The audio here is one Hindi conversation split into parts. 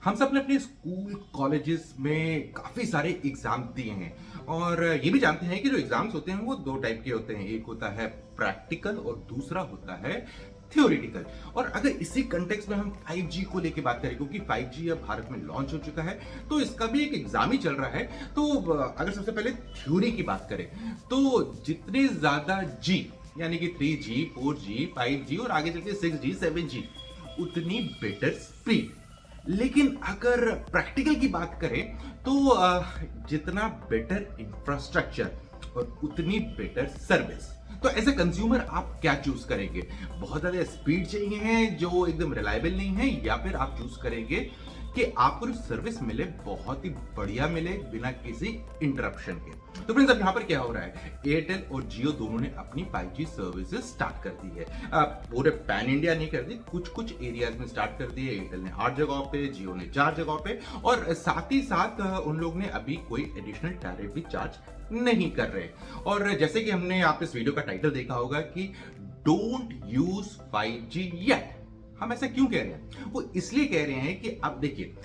हम सब ने अपने स्कूल कॉलेजेस में काफ़ी सारे एग्ज़ाम दिए हैं और ये भी जानते हैं कि जो एग्ज़ाम्स होते हैं वो 2 टाइप के होते हैं। एक होता है प्रैक्टिकल और दूसरा होता है थ्योरेटिकल। और अगर इसी कॉन्टेक्स्ट में हम 5G को लेके बात करें, क्योंकि 5G अब भारत में लॉन्च हो चुका है, तो इसका भी एक एग्ज़ाम ही चल रहा है। तो अगर सबसे पहले थ्योरी की बात करें, तो जितने ज़्यादा जी यानी कि 3G, 4G, 5G और आगे चल के 6G, 7G, उतनी बेटर स्पीड। लेकिन अगर प्रैक्टिकल की बात करें तो जितना बेटर इंफ्रास्ट्रक्चर और उतनी बेटर सर्विस। तो एज ए कंज्यूमर आप क्या चूज करेंगे? बहुत ज्यादा स्पीड चाहिए है जो एकदम रिलायबल नहीं है, या फिर आप चूज करेंगे कि आपको जो सर्विस मिले बहुत ही बढ़िया मिले बिना किसी इंटरप्शन के? तो फ्रेंड्स, अब यहाँ पर क्या हो रहा है, एयरटेल और जियो दोनों ने अपनी 5G सर्विसेज स्टार्ट कर दी है। पूरे पैन इंडिया नहीं कर दी, कुछ कुछ एरियाज में स्टार्ट कर दी है। एयरटेल ने 8 जगहों पे, जियो ने 4 जगहों पे, और साथ ही साथ उन लोग ने अभी कोई एडिशनल टैरिफ भी चार्ज नहीं कर रहे। और जैसे कि हमने आप इस वीडियो का टाइटल देखा होगा कि डोंट यूज 5G येट। हम ऐसा क्यों कह रहे हैं? वो इसलिए कह रहे हैं कि अब देखिए,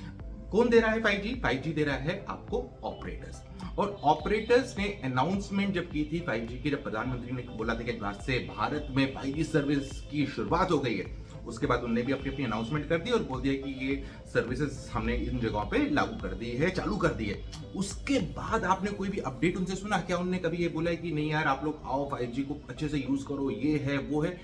कौन दे रहा है 5G? 5G दे रहा है आपको ऑपरेटर्स। और ऑपरेटर्स ने अनाउंसमेंट जब की थी 5G की, जब प्रधानमंत्री ने बोला था कि आज से भारत में 5G सर्विस की शुरुआत हो गई है, उसके बाद उन्होंने भी अपनी अपनी अनाउंसमेंट कर दी और बोल दिया कि ये सर्विसेज हमने इन जगहों पे लागू कर दी है, चालू कर दी है। उसके बाद आपने कोई भी अपडेट उनसे सुना क्या? उन्होंने कभी ये बोला है कि नहीं यार आप लोग आओ 5G को अच्छे से यूज करो, ये है वो है?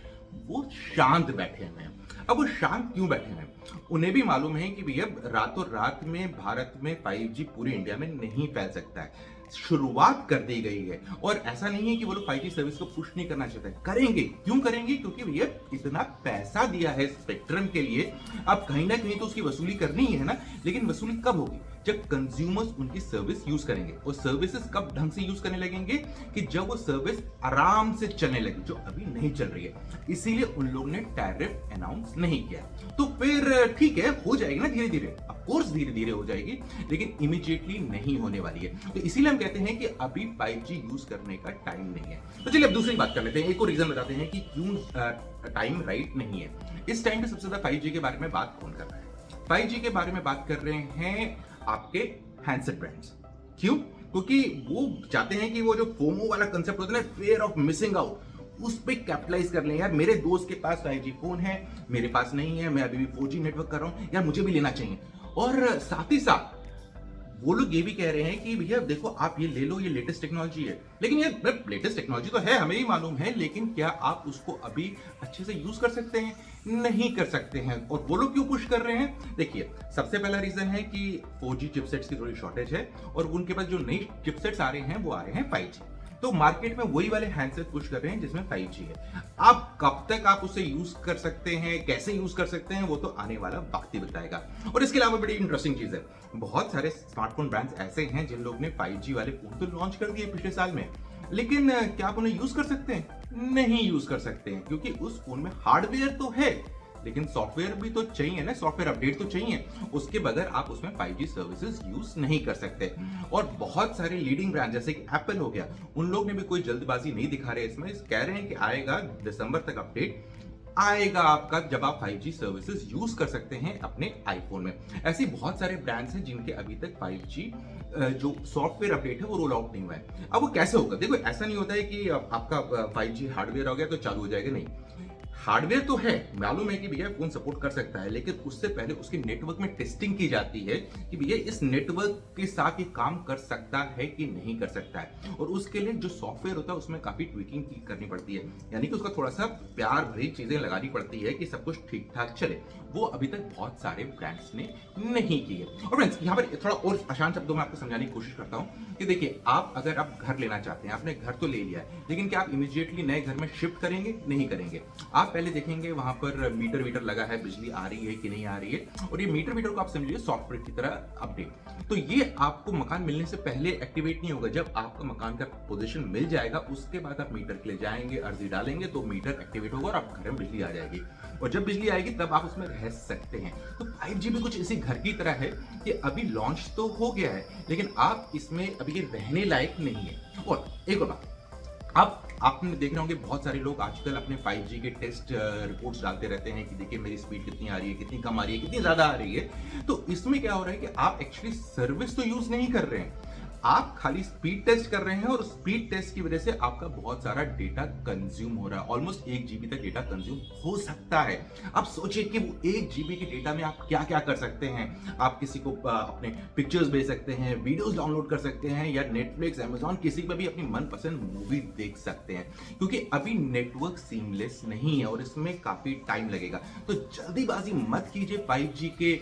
वो शांत बैठे हुए हैं। अब वो शांत क्यों बैठे हैं? उन्हें भी मालूम है कि भैया रातों रात में भारत में 5G पूरे इंडिया में नहीं फैल सकता है। शुरुआत कर दी गई है और ऐसा नहीं है कि वो लोग 5G सर्विस को पुश नहीं करना चाहते। करेंगे। क्यों करेंगे? क्योंकि भैया इतना पैसा दिया है स्पेक्ट्रम के लिए, अब कहीं ना कहीं तो उसकी वसूली करनी ही है ना। लेकिन वसूली कब होगी? जब कंज्यूमर्स उनकी सर्विस यूज करेंगे। और सर्विसेज कब ढंग से यूज करने लगेंगे? कि जब वो सर्विस आराम से चलने लगी, जो अभी नहीं चल रही है। इसीलिए उन लोगों ने टैरिफ अनाउंस नहीं किया। तो फिर ठीक है, हो जाएगी ना धीरे धीरे, ऑफ कोर्स धीरे धीरे हो जाएगी, लेकिन इमीडिएटली नहीं होने वाली है। तो इसीलिए हम कहते हैं कि अभी 5G यूज करने का टाइम नहीं है। तो चलिए अब दूसरी बात कर लेते हैं, एक और रीजन बताते हैं कि क्यों टाइम राइट नहीं है। इस टाइम पे सबसे ज्यादा 5G के बारे में बात कौन कर रहा है? 5G के बारे में बात कर रहे हैं आपके हैंडसेट ब्रांड्स। क्यों? क्योंकि वो चाहते हैं कि वो जो फोमो वाला कंसेप्ट होता है ना, फेयर ऑफ मिसिंग आउट, उस पे कैपिटलाइज कर लें। यार मेरे दोस्त के पास 5G फोन है, मेरे पास नहीं है, मैं अभी भी 4G नेटवर्क कर रहा हूं, यार मुझे भी लेना चाहिए। और साथ ही साथ वो लोग ये भी कह रहे हैं कि भैया देखो आप ये ले लो, ये लेटेस्ट टेक्नोलॉजी है। लेकिन ये लेटेस्ट टेक्नोलॉजी तो है, हमें ही मालूम है, लेकिन क्या आप उसको अभी अच्छे से यूज कर सकते हैं? नहीं कर सकते हैं। और वो लोग क्यों पुश कर रहे हैं? देखिए, सबसे पहला रीजन है कि 4G चिपसेट्स की थोड़ी शॉर्टेज है और उनके पास जो नई चिपसेट्स आ रहे हैं वो आ रहे हैं 5G। तो मार्केट में वही वाले हैंडसेट पुश कर रहे हैं जिसमें 5G है। अब कब तक आप उसे यूज कर सकते हैं, कैसे यूज कर सकते हैं, वो तो आने वाला वक्त ही बताएगा। और इसके अलावा बड़ी इंटरेस्टिंग चीज है, बहुत सारे स्मार्टफोन ब्रांड्स ऐसे हैं जिन लोग ने 5G वाले फोन तो लॉन्च कर दिए पिछले साल में, लेकिन क्या आप उन्हें यूज कर सकते हैं? नहीं यूज कर सकते हैं, क्योंकि उस फोन में हार्डवेयर तो है लेकिन सॉफ्टवेयर भी तो चाहिए ना, सॉफ्टवेयर अपडेट तो चाहिए। उसके बगैर आप उसमें 5G सर्विसेज यूज नहीं कर सकते। और बहुत सारे लीडिंग ब्रांड जैसे कि एप्पल हो गया, उन लोग ने भी कोई जल्दबाजी नहीं दिखा रहे इसमें, कह रहे हैं कि आएगा दिसंबर तक अपडेट आएगा आपका, जब आप 5G सर्विसेज यूज कर सकते हैं अपने आईफोन में। ऐसे बहुत सारे ब्रांड्स हैं जिनके अभी तक 5G जो सॉफ्टवेयर अपडेट है वो रोल आउट नहीं हुआ है। अब वो कैसे होगा? देखो, ऐसा नहीं होता है कि आपका 5G हार्डवेयर हो गया तो चालू हो जाएगा, नहीं। हार्डवेयर तो है, मालूम है कि भैया फोन सपोर्ट कर सकता है, लेकिन उससे पहले उसके नेटवर्क में टेस्टिंग की जाती है कि भैया इस नेटवर्क के साथ ये काम कर सकता है कि नहीं कर सकता है। और उसके लिए जो सॉफ्टवेयर होता है उसमें काफी ट्विकिंग करनी पड़ती है, यानी कि उसका थोड़ा सा प्यार भरी चीजें लगानी पड़ती है कि सब कुछ ठीक ठाक चले। वो अभी तक बहुत सारे ब्रांड्स ने नहीं की है। और फ्रेंड्स, यहाँ पर थोड़ा और आसान शब्दों में आपको समझाने की कोशिश करता हूँ कि देखिए, अगर आप घर लेना चाहते हैं, आपने घर तो ले लिया है, लेकिन क्या आप इमीडिएटली नए घर में शिफ्ट करेंगे? नहीं करेंगे। आप पहले देखेंगे वहां पर मीटर वीटर लगा है, बिजली आ रही है कि नहीं आ रही है, और ये मीटर वीटर को आप समझिए सॉफ्टवेयर की तरह अपडेट। तो ये आपको मकान मिलने से पहले एक्टिवेट नहीं होगा। जब आपका मकान का पोजीशन मिल जाएगा उसके बाद आप मीटर के लिए जाएंगे, अर्जी डालेंगे तो मीटर एक्टिवेट होगा और आपके घर में बिजली आ जाएगी। और जब बिजली आएगी तब आप उसमें रह सकते हैं। तो 5G भी कुछ इसी घर की तरह है कि अभी लॉन्च तो हो गया है, लेकिन आप इसमें अभी ये रहने लायक नहीं है। और एक और बात, अब आपने देख रहे होंगे बहुत सारे लोग आजकल अपने 5G के टेस्ट रिपोर्ट्स डालते रहते हैं कि देखिए मेरी स्पीड कितनी आ रही है, कितनी कम आ रही है, कितनी ज्यादा आ रही है। तो इसमें क्या हो रहा है कि आप एक्चुअली सर्विस तो यूज नहीं कर रहे हैं, आप खाली स्पीड टेस्ट कर रहे हैं और स्पीड टेस्ट की वजह से आपका बहुत सारा डेटा कंज्यूम हो रहा है। ऑलमोस्ट 1 GB तक डेटा कंज्यूम हो सकता है। आप सोचिए कि वो 1 GB के डेटा में आप क्या क्या कर सकते हैं। आप किसी को अपने पिक्चर्स भेज सकते हैं, वीडियोस डाउनलोड कर सकते हैं, या नेटफ्लिक्स, अमेजॉन, किसी पर भी अपनी मनपसंद मूवी देख सकते हैं। क्योंकि अभी नेटवर्क सीमलेस नहीं है और इसमें काफी टाइम लगेगा। तो जल्दीबाजी मत कीजिए 5G के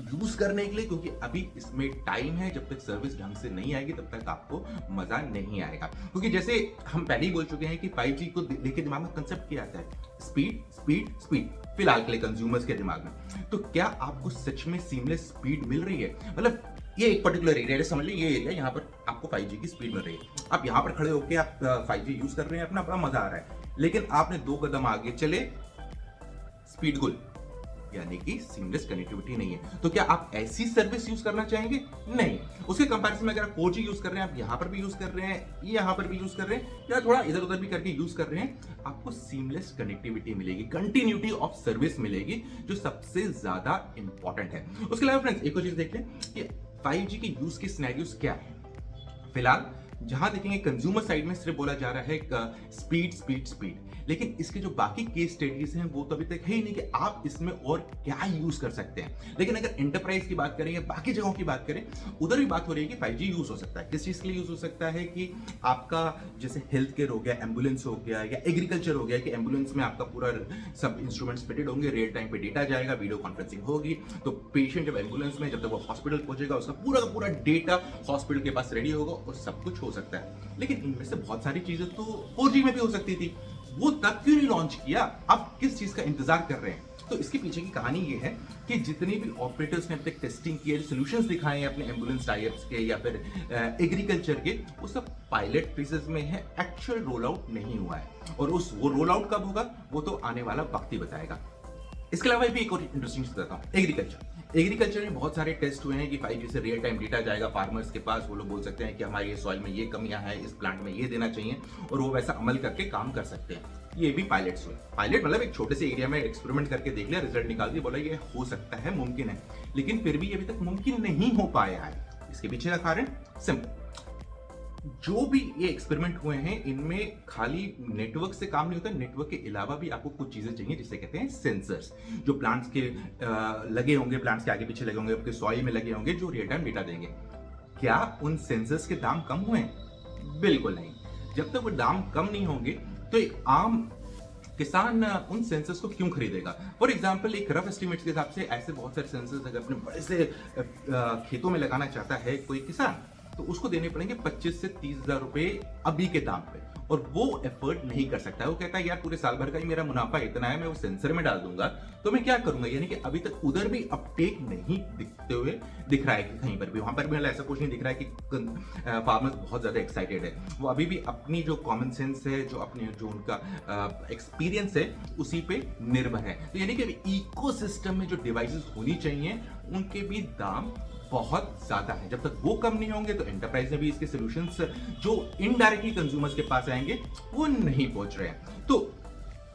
यूज करने के लिए, क्योंकि अभी इसमें टाइम है। जब तक सर्विस ढंग से नहीं आएगी तब तक आपको मजा नहीं आएगा। क्योंकि जैसे हम पहले ही बोल चुके हैं कि 5G को लेके दिमाग में कंसेप्ट क्या आता है, स्पीड स्पीड स्पीड, फिलहाल के लिए कंज्यूमर्स के दिमाग में। तो क्या आपको सच में सीमलेस स्पीड मिल रही है? मतलब ये एक पर्टिकुलर एरिया समझ लीजिए, ये एरिया यहाँ पर आपको 5G की स्पीड मिल रही है, आप यहाँ पर खड़े होकर आप 5G यूज कर रहे हैं, अपना बड़ा मजा आ रहा है। लेकिन आपने 2 कदम आगे चले, स्पीड गुल, यानी कि सीमलेस कनेक्टिविटी नहीं है। तो क्या आप ऐसी सर्विस यूज करना चाहेंगे? नहीं। उसके कंपैरिजन में अगर आप 4G यूज कर रहे हैं, आप यहां पर भी यूज कर रहे हैं, यहां पर भी यूज कर रहे हैं, या थोड़ा इधर उधर भी करके यूज कर रहे हैं, आपको सीमलेस कनेक्टिविटी मिलेगी, कंटिन्यूटी ऑफ सर्विस मिलेगी, जो सबसे ज्यादा इंपॉर्टेंट है। उसके अलावा फ्रेंड्स एक और चीज देख लें कि 5G के यूज के सिनेरियोस क्या है। फिलहाल जहां देखेंगे कंज्यूमर साइड में सिर्फ बोला जा रहा है स्पीड स्पीड स्पीड, लेकिन इसके जो बाकी केस स्टडीज हैं वो तो अभी तक है ही नहीं कि आप इसमें और क्या यूज कर सकते हैं। लेकिन अगर एंटरप्राइज की बात करें या बाकी जगहों की बात करें, उधर भी बात हो रही है कि 5G यूज हो सकता है। किस चीज के लिए यूज हो सकता है कि आपका जैसे हेल्थ केयर हो गया, एम्बुलेंस हो गया, या एग्रीकल्चर हो गया, कि एम्बुलेंस में आपका पूरा सब इंस्ट्रूमेंट्स फिटेड होंगे, रियल टाइम पे डेटा जाएगा, वीडियो कॉन्फ्रेंसिंग होगी, तो पेशेंट जब एम्बुलेंस में, जब तक वो हॉस्पिटल पहुंचेगा, उसका पूरा का पूरा डेटा हॉस्पिटल के पास रेडी होगा और सब कुछ हो सकता है। लेकिन इनमें से बहुत सारी चीजें तो 4G में भी हो सकती थी, वो तब क्यों नहीं लॉन्च किया? अब किस चीज का इंतजार कर रहे हैं? तो इसके पीछे की कहानी ये है कि जितने भी ऑपरेटर्स ने अब तक टेस्टिंग किए, सॉल्यूशंस दिखाए हैं अपने एम्बुलेंस टाइप्स के या फिर एग्रीकल्चर के, वो सब पायलट फेजेस में है, एक्चुअल रोल आउट नहीं हुआ है। और वो रोल आउट कब होगा वो तो आने वाला वक्त ही बताएगा। इसके अलावा भी एक और इंटरेस्टिंग चीज बताता हूँ, एग्रीकल्चर में बहुत सारे टेस्ट हुए हैं कि 5G से रियल टाइम डेटा जाएगा फार्मर्स के पास, वो लोग बोल सकते हैं कि हमारे ये सॉइल में ये कमियां हैं, इस प्लांट में ये देना चाहिए, और वो वैसा अमल करके काम कर सकते हैं। ये भी पायलट्स हुए। पायलट मतलब एक छोटे से एरिया में एक्सपेरिमेंट करके देख लिया, रिजल्ट निकाल दिया, बोला ये हो सकता है, मुमकिन है। लेकिन फिर भी ये अभी तक मुमकिन नहीं हो पाया है। इसके पीछे का कारण सिंपल, जो भी ये एक्सपेरिमेंट हुए हैं इनमें खाली नेटवर्क से काम नहीं होता, नेटवर्क के अलावा भी आपको कुछ चीजें चाहिए जिसे कहते हैं सेंसर्स, जो प्लांट्स के लगे होंगे, प्लांट्स के आगे पीछे लगे होंगे, आपके सॉइल में लगे होंगे, जो रियल टाइम डेटा देंगे। क्या उन सेंसर्स के दाम कम हुए? बिल्कुल नहीं। जब तक वो दाम कम नहीं होंगे तो एक आम किसान उन सेंसर्स को क्यों खरीदेगा? फॉर एग्जाम्पल एक रफ एस्टिमेट के हिसाब से ऐसे बहुत सारे सेंसर्स अगर अपने बड़े से खेतों में लगाना चाहता है कोई किसान, तो उसको देने पड़ेंगे 25 से 30 हजार रुपए अभी के दाम पे, और वो एफर्ट नहीं कर सकता है। वो कहता है यार पूरे साल भर का ही मेरा मुनाफा इतना है, मैं वो सेंसर में डाल दूंगा तो मैं क्या करूंगा। यानी कि अभी तक उधर भी अपटेक नहीं दिख रहा है कि कहीं पर भी, वहां पर भी ऐसा कुछ नहीं दिख रहा है कि फार्मर्स बहुत ज्यादा एक्साइटेड है। वो अभी भी अपनी जो कॉमन सेंस है, जो उनका एक्सपीरियंस है, उसी पे निर्भर है। तो यानी कि अभी इकोसिस्टम में जो डिवाइसेस होनी चाहिए उनके भी दाम बहुत ज्यादा है। जब तक वो कम नहीं होंगे तो एंटरप्राइज में भी इसके सॉल्यूशंस जो इनडायरेक्टली कंज्यूमर्स के पास आएंगे वो नहीं पहुंच रहे हैं। तो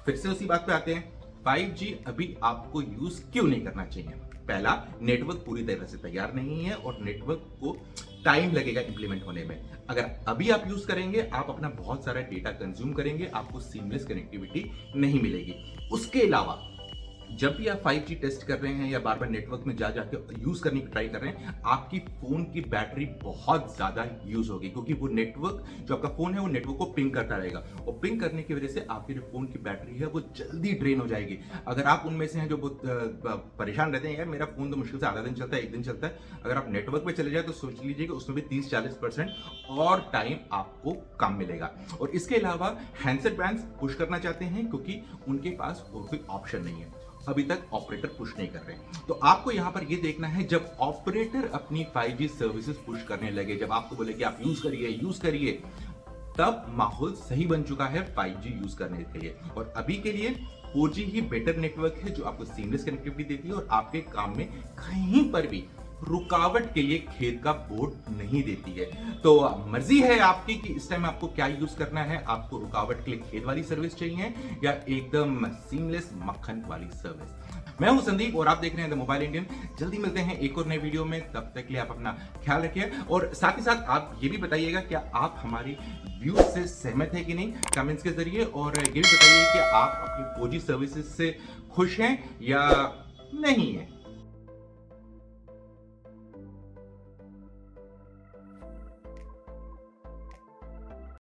फिर से उसी बात पे आते हैं, 5G अभी आपको यूज क्यों नहीं करना चाहिए? पहला, नेटवर्क पूरी तरह से तैयार नहीं है और नेटवर्क को टाइम लगेगा इंप्लीमेंट होने में। अगर अभी आप यूज करेंगे, आप अपना बहुत सारा डेटा कंज्यूम करेंगे, आपको सीमलेस कनेक्टिविटी नहीं मिलेगी। उसके अलावा जब भी आप 5G टेस्ट कर रहे हैं या बार बार नेटवर्क में जा जाके यूज करने की ट्राई कर रहे हैं, आपकी फोन की बैटरी बहुत ज्यादा यूज होगी, क्योंकि वो नेटवर्क, जो आपका फोन है वो नेटवर्क को पिंग करता रहेगा, और पिंग करने की वजह से आपके जो फोन की बैटरी है वो जल्दी ड्रेन हो जाएगी। अगर आप उनमें से हैं जो बहुत परेशान रहते हैं, यार मेरा फोन तो मुश्किल से आधा दिन चलता है, एक दिन चलता है, अगर आप नेटवर्क पे चले जाए तो सोच लीजिए कि उसमें भी 30-40% और टाइम आपको कम मिलेगा। और इसके अलावा हैंडसेट ब्रांड्स पुश करना चाहते हैं क्योंकि उनके पास और कोई ऑप्शन नहीं है, अभी तक ऑपरेटर पुश नहीं कर रहे। तो आपको यहां पर यह देखना है, जब ऑपरेटर अपनी 5G सर्विसेज पुश करने लगे, जब आपको बोले कि आप यूज करिए, तब माहौल सही बन चुका है 5G यूज करने के लिए। और अभी के लिए 4G ही बेटर नेटवर्क है जो आपको सीमलेस कनेक्टिविटी देती है और आपके काम में कहीं पर भी रुकावट के लिए खेद का बोर्ड नहीं देती है। तो मर्जी है आपकी कि इस टाइम आपको क्या यूज करना है। आपको रुकावट के लिए खेद वाली सर्विस चाहिए या एकदम सीमलेस मक्खन वाली सर्विस। मैं हूं संदीप और आप देख रहे हैं द मोबाइल इंडियन। जल्दी मिलते हैं एक और नए वीडियो में, तब तक के लिए आप अपना ख्याल रखिए और साथ ही साथ आप ये भी बताइएगा क्या आप हमारी व्यूज से सहमत है कि नहीं कमेंट्स के जरिए, और ये भी बताइए कि आप अपनी 4G सर्विसेज से खुश हैं या नहीं है।